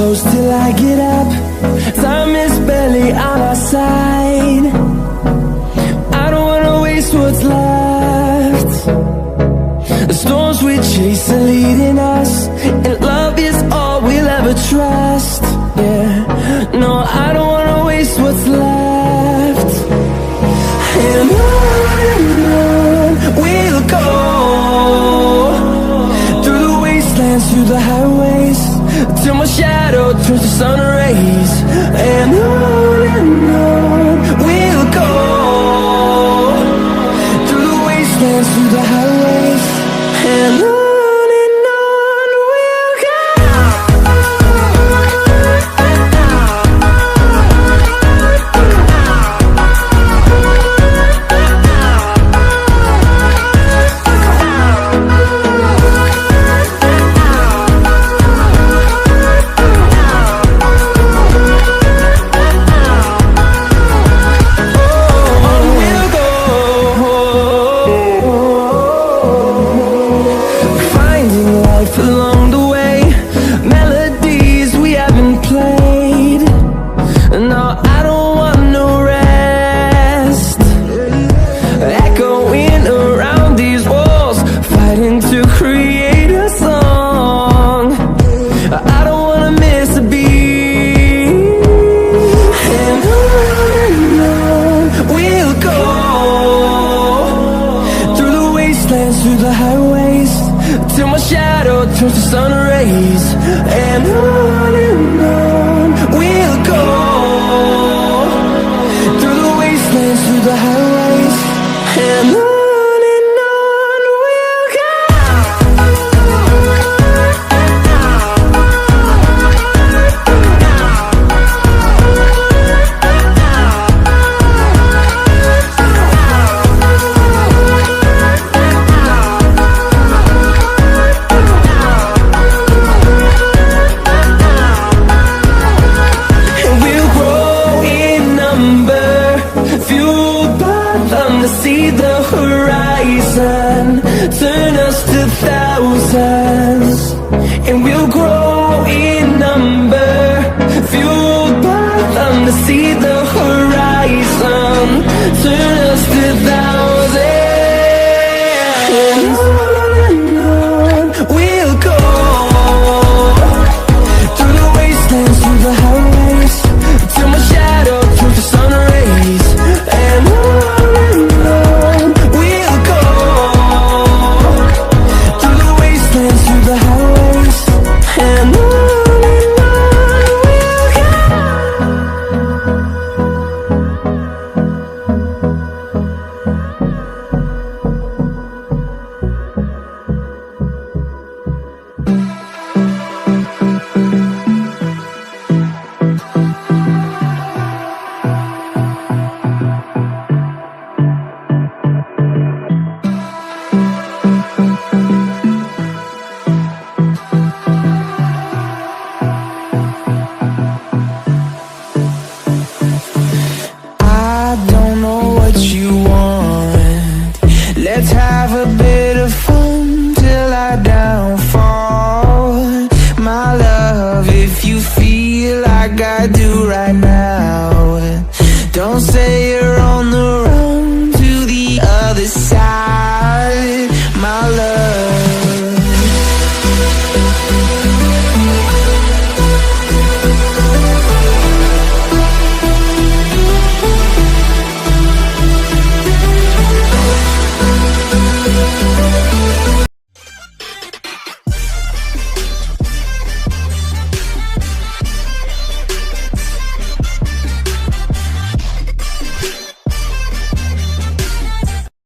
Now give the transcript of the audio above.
close till I get up. Time is barely on our side. I don't wanna waste what's left. The storms we chase are leading us, and love is all we'll ever trust. Yeah, no, I don't wanna waste what's left. And on we'll go, through the wastelands, through the highways, till my shadow turns to sun rays. And on we'll go, through the wastelands, through the highways, and on we'll go. Turns to sun rays, and on we'll go, through the wastelands, through the highways, and on we'll go. See the horizon, turn us to thousands, and we'll grow in number, fueled by them to see the horizon, turn us to thousands. On we'll go, through the wastelands, through the highways, till my shadow turns to sun rays, and let's have a bit of fun till I downfall. My love, if you feel like I do right now, don't say